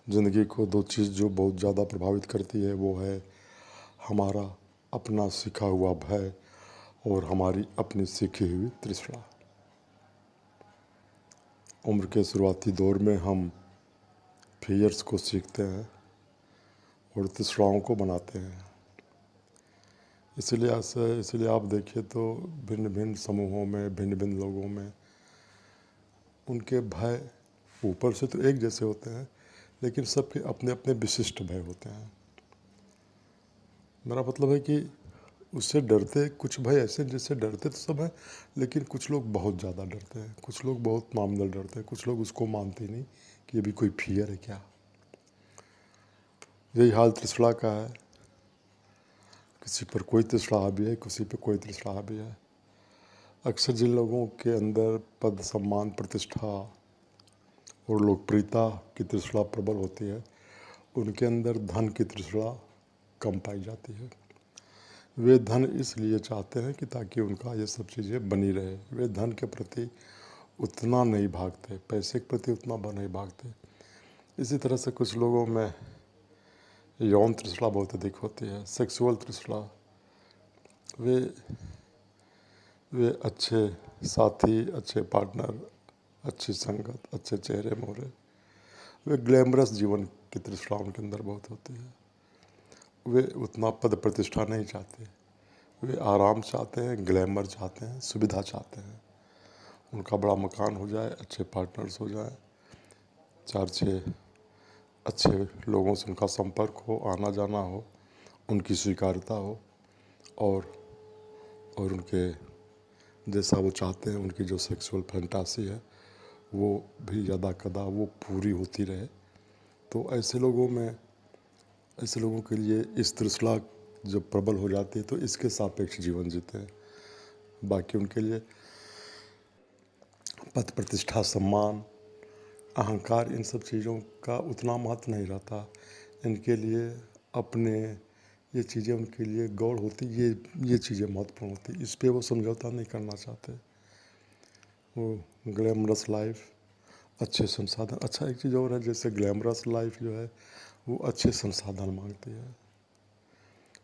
ज़िंदगी को दो चीज़ जो बहुत ज़्यादा प्रभावित करती है वो है हमारा अपना सीखा हुआ भय और हमारी अपनी सीखी हुई तृष्णा। उम्र के शुरुआती दौर में हम फियर्स को सीखते हैं और तृष्णाओं को बनाते हैं। इसलिए आप देखिए तो भिन्न भिन्न समूहों में, भिन्न भिन्न लोगों में उनके भय ऊपर से तो एक जैसे होते हैं, लेकिन सबके अपने अपने विशिष्ट भय होते हैं। मेरा मतलब है कि उससे डरते कुछ भय ऐसे जिससे डरते तो सब हैं, लेकिन कुछ लोग बहुत ज़्यादा डरते हैं, कुछ लोग बहुत मामूल डरते हैं, कुछ लोग उसको मानते ही नहीं कि ये भी कोई फियर है क्या। यही हाल तृष्णा का है। किसी पर कोई तृष्णा हावी है, किसी पर कोई तृष्णा हावी है। अक्सर जिन लोगों के अंदर पद, सम्मान, प्रतिष्ठा और लोकप्रियता की तृष्णा प्रबल होती है, उनके अंदर धन की तृष्णा कम पाई जाती है। वे धन इसलिए चाहते हैं कि ताकि उनका ये सब चीज़ें बनी रहे। वे धन के प्रति उतना नहीं भागते, पैसे के प्रति उतना नहीं भागते। इसी तरह से कुछ लोगों में यौन तृष्णा बहुत अधिक होती है, सेक्सुअल तृष्णा। वे अच्छे साथी, अच्छे पार्टनर, अच्छी संगत, अच्छे चेहरे मोहरे, वे ग्लैमरस जीवन की तृष्णा उनके अंदर बहुत होती है। वे उतना पद प्रतिष्ठा नहीं चाहते, वे आराम चाहते हैं, ग्लैमर चाहते हैं, सुविधा चाहते हैं। उनका बड़ा मकान हो जाए, अच्छे पार्टनर्स हो जाए, 4-6 अच्छे लोगों से उनका संपर्क हो, आना जाना हो, उनकी स्वीकार्यता हो और उनके जैसा वो चाहते हैं, उनकी जो सेक्सुअल फैंटासी है वो भी ज़्यादा कदा वो पूरी होती रहे। तो ऐसे लोगों के लिए इस तृष्णा जब प्रबल हो जाती है तो इसके सापेक्ष जीवन जीते हैं। बाकी उनके लिए पद, प्रतिष्ठा, सम्मान, अहंकार, इन सब चीज़ों का उतना महत्व नहीं रहता। इनके लिए अपने ये चीज़ें उनके लिए गौड़ होती, ये चीज़ें महत्वपूर्ण होती, इस पे वो समझौता नहीं करना चाहते। वो ग्लैमरस लाइफ, अच्छे संसाधन। अच्छा, एक चीज़ और है, जैसे ग्लैमरस लाइफ जो है वो अच्छे संसाधन मांगती है,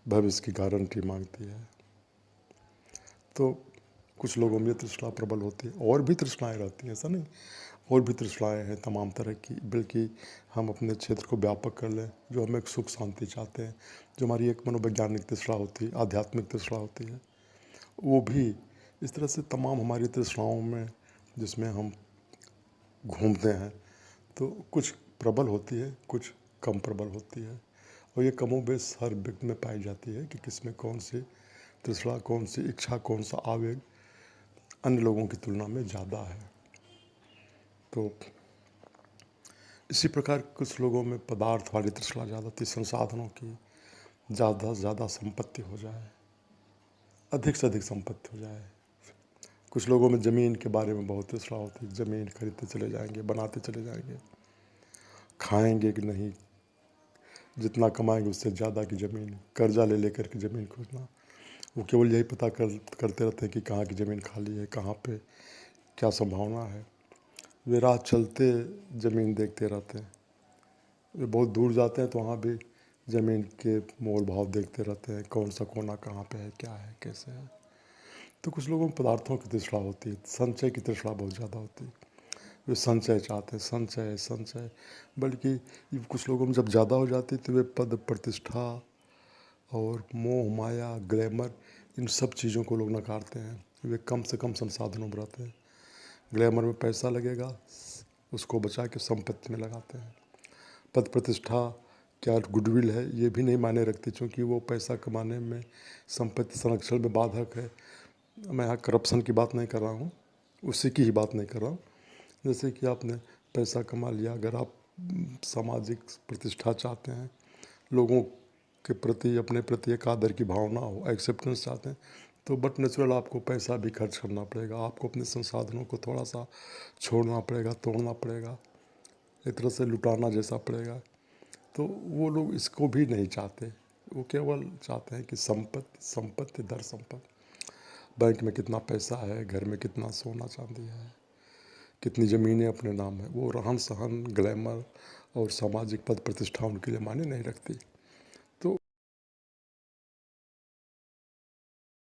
भविष्य की गारंटी मांगती है। तो कुछ लोगों में तृष्णा प्रबल होती है। और भी तृष्णाएँ रहती हैं, ऐसा नहीं, और भी तृष्णाएँ हैं तमाम तरह की। बल्कि हम अपने क्षेत्र को व्यापक कर लें, जो हम एक सुख शांति चाहते हैं, जो हमारी एक मनोवैज्ञानिक तृष्णा होती है, आध्यात्मिक तृष्णा होती है, वो भी इस तरह से तमाम हमारी तृष्णाओं में जिसमें हम घूमते हैं, तो कुछ प्रबल होती है, कुछ कम प्रबल होती है। और ये कमोबेश हर व्यक्ति में पाई जाती है कि किसमें कौन सी तृष्णा, कौन सी इच्छा, कौन सा आवेग अन्य लोगों की तुलना में ज़्यादा है। तो इसी प्रकार कुछ लोगों में पदार्थ वाली तृष्णा ज़्यादा थी, संसाधनों की, ज़्यादा से ज़्यादा संपत्ति हो जाए, अधिक से अधिक संपत्ति हो जाए। कुछ लोगों में ज़मीन के बारे में बहुत तृष्णा होती है, ज़मीन खरीदते चले जाएंगे, बनाते चले जाएंगे, खाएंगे कि नहीं, जितना कमाएंगे उससे ज़्यादा की ज़मीन, कर्जा ले लेकर के ज़मीन खोजना। वो केवल यही पता करते रहते हैं कि कहाँ की ज़मीन खाली है, कहाँ पे क्या संभावना है। वे राह चलते ज़मीन देखते रहते हैं। वे बहुत दूर जाते हैं तो वहाँ भी ज़मीन के मोल भाव देखते रहते हैं, कौन सा कोना कहाँ पे है, क्या है, कैसे है। तो कुछ लोगों में पदार्थों की तृष्णा होती है, संचय की तृष्णा बहुत ज़्यादा होती है। वे संचय चाहते हैं, संचय संचय। बल्कि कुछ लोगों में जब ज़्यादा हो जाती है तो वे पद, प्रतिष्ठा और मोह माया, ग्लैमर, इन सब चीज़ों को लोग नकारते हैं। वे कम से कम संसाधनों में रहते हैं। ग्लैमर में पैसा लगेगा, उसको बचा के संपत्ति में लगाते हैं। पद प्रतिष्ठा क्या गुडविल है ये भी नहीं मायने रखती, क्योंकि वो पैसा कमाने में, संपत्ति संरक्षण में बाधक है। मैं यहाँ करप्शन की बात नहीं कर रहा हूँ, उसी की ही बात नहीं कर रहा हूँ। जैसे कि आपने पैसा कमा लिया, अगर आप सामाजिक प्रतिष्ठा चाहते हैं, लोगों के प्रति, अपने प्रति एक आदर की भावना हो, एक्सेप्टेंस चाहते हैं, तो बट नेचुरल आपको पैसा भी खर्च करना पड़ेगा, आपको अपने संसाधनों को थोड़ा सा छोड़ना पड़ेगा, तोड़ना पड़ेगा, एक तरह से लुटाना जैसा पड़ेगा। तो वो लोग इसको भी नहीं चाहते, वो केवल चाहते हैं कि संपत्ति, संपत्ति दर संपत्ति, बैंक में कितना पैसा है, घर में कितना सोना चांदी है, कितनी ज़मीनें अपने नाम है, वो रहन सहन, ग्लैमर और सामाजिक पद प्रतिष्ठा उनके लिए मायने नहीं रखती।